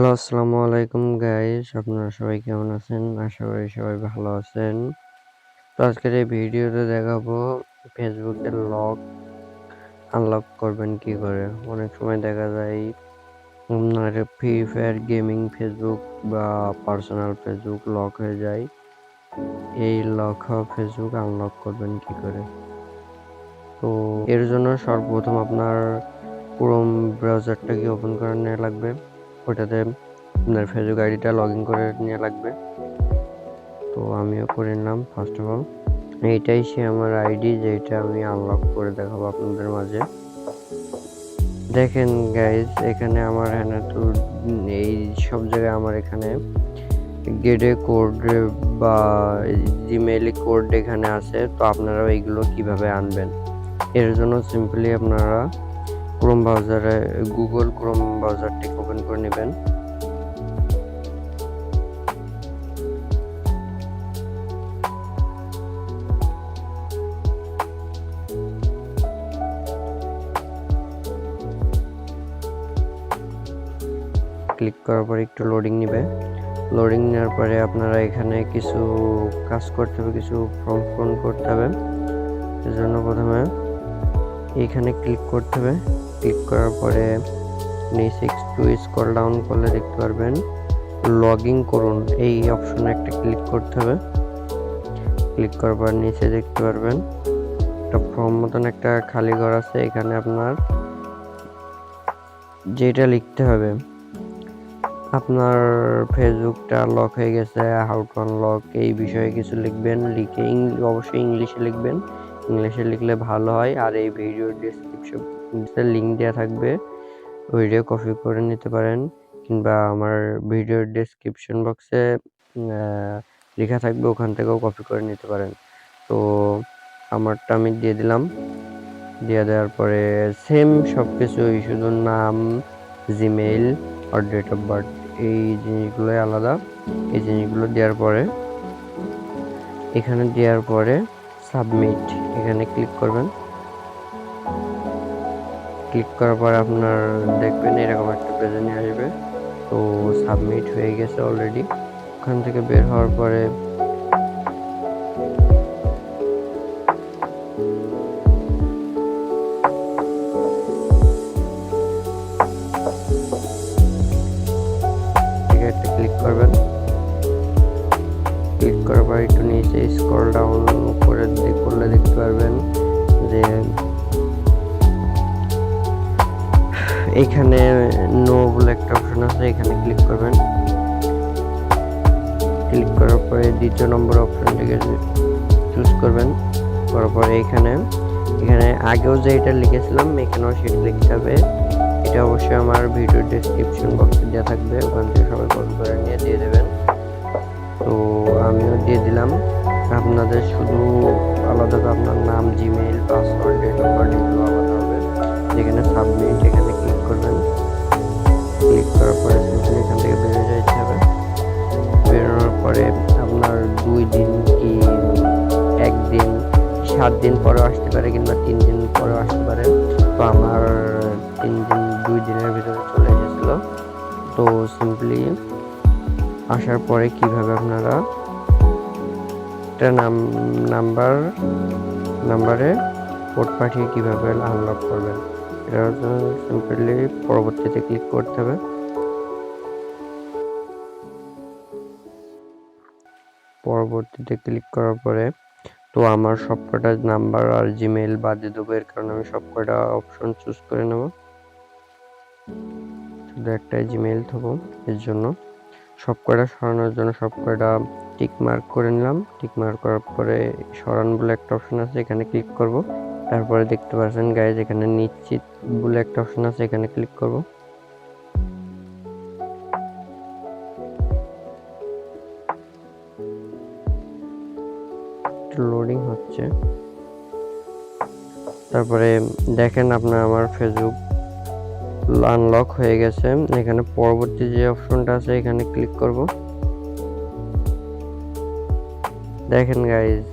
Hello, আসসালামু আলাইকুম guys. আপনারা সবাই কেমন আছেন? আশা করি সবাই ভালো আছেন। তো আজকের এই ভিডিওতে দেখাবো ফেসবুকের লক আনলক করবেন কি করে। অনেক সময় দেখা যায় আপনার ফ্রি ফায়ার গেমিং ফেসবুক বা পার্সোনাল ফেসবুক লক হয়ে যায়। এই লক হওয়া ফেসবুক আনলক করবেন কি করে? তো এর জন্য সর্বপ্রথম আপনার ক্রোম ব্রাউজারটাকে ওপেন করে নেওয়া লাগবে। ওটাতে আপনার ফেসবুক আইডিটা লগ ইন করে নেওয়া লাগবে। তো আমিও করে নিলাম ফার্স্ট অফ অল। এইটাই সে আমার আইডি যেটা আমি আনলক করে দেখাবো আপনাদের মাঝে। দেখেন গাইজ, এখানে আমার তো এই সব জায়গায় আমার এখানে গেটে কোড বা জিমেইলে কোড এখানে আছে। তো আপনারা এইগুলো কিভাবে আনবেন? এর জন্য সিম্পলি আপনারা ক্রোম ব্রাউজারে গুগল ক্রোম ব্রাউজারটিকে ওপেন করে নেবেন। ক্লিক করার পরে একটু লোডিং নেবে। লোডিং নেওয়ার পরে আপনারা এখানে কিছু কাজ করতে হবে, কিছু ফর্ম পূরণ করতে হবে। এর জন্য প্রথমে এখানে ক্লিক করতে হবে। ক্লিক করার পরে নিচে একটু স্ক্রল ডাউন করলে দেখতে পারবেন লগ ইন করুন, এই অপশনে একটা ক্লিক করতে হবে। ক্লিক করার পর নিচে দেখতে পারবেন একটা ফর্ম মতন একটা খালি ঘর আছে। এখানে আপনার যেটা লিখতে হবে, আপনার ফেসবুকটা লক হয়ে গেছে, হাউ টু আনলক এই বিষয়ে কিছু লিখবেন। লিখে অবশ্যই ইংলিশে লিখবেন। ইংলিশে লিখলে ভালো হয়। আর এই ভিডিও ডেসক্রিপশনে লিঙ্ক দেওয়া থাকবে, ভিডিও কপি করে নিতে পারেন, কিংবা আমার ভিডিওর ডেসক্রিপশন বক্সে লেখা থাকবে, ওখান থেকেও কপি করে নিতে পারেন। তো আমারটা আমি দিয়ে দিলাম। দিয়ে দেওয়ার পরে সেম সব কিছুই, শুধু নাম, জিমেইল আর ডেট অফ বার্থ, এই জিনিসগুলোই আলাদা। এই জিনিসগুলো দেওয়ার পরে এখানে দেওয়ার পরে সাবমিট এখানে ক্লিক করবেন। ক্লিক করার পর আপনার দেখবেন এরকম একটা পেজে নিয়ে আসবে। তো সাবমিট হয়ে গেছে অলরেডি। ওখান থেকে বের হওয়ার পরে একটা ক্লিক করবেন। ক্লিক করার পর একটু নিচে স্ক্রল ডাউন করলে দেখতে পারবেন যে এখানে নো বলে একটা অপশন আছে, এখানে ক্লিক করবেন। ক্লিক করার পরে দ্বিতীয় নম্বর অপশনটিকে চুজ করবেন। করার পরে এখানে আগেও যে এটা লিখেছিলাম এখানেও সেটা লিখতে হবে। এটা অবশ্যই আমার ভিডিও ডেসক্রিপশন বক্সে দেওয়া থাকবে, ওখান থেকে সবাই কপি করে নিয়ে দিয়ে দেবেন। তো আমিও দিয়ে দিলাম। আপনাদের শুধু আলাদাভাবে আপনার নাম, Gmail, password, date of birth এগুলো আলাদা হবে। যেখানে সাবমিট এখানে ক্লিক করবেন। ক্লিক করার পরে সিম্পলি এখান থেকে বেরিয়ে যেতে হবে। বেরোনোর পরে আপনার 2 দিন কি 1 দিন, 7 দিন পরেও আসতে পারে, কিংবা 3 দিন পরেও আসতে পারে। তো আমার 2 দিনের ভিতরে চলে এসেছিল। তো সিম্পলি আসার পরে কিভাবে আপনারা একটা নাম্বারে কোড পাঠিয়ে কিভাবে আনলক করবেন, এটার জন্য সিম্পলি পরবর্তীতে ক্লিক করতে হবে। পরবর্তীতে ক্লিক করার পরে তো আমার সবকটা নাম্বার আর জিমেইল বাদে দেবো, এর কারণে আমি সবকটা অপশন চুজ করে নেব। শুধু একটা জিমেইল থবো। এর জন্য সবকটা সরানোর জন্য সবকটা টিক মার্ক করে নিলাম। টিক মার্ক করার পরে সরান বলে একটা অপশন আছে, এখানে ক্লিক করব। তারপরে দেখতে পাচ্ছেন গাইজ এখানে নিশ্চিত বলে একটা অপশন আছে, এখানে ক্লিক করব। লোডিং হচ্ছে। তারপরে দেখেন আপনার আমার ফেসবুক আনলক হয়ে গেছে। এখানে পরবর্তী যে অপশনটা আছে এখানে ক্লিক করব। দেখেন গাইজ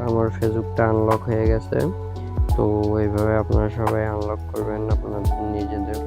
আমার ফেসবুকটা আনলক হয়ে গেছে। তো এইভাবে আপনারা সবাই আনলক করবেন আপনাদের নিজেদের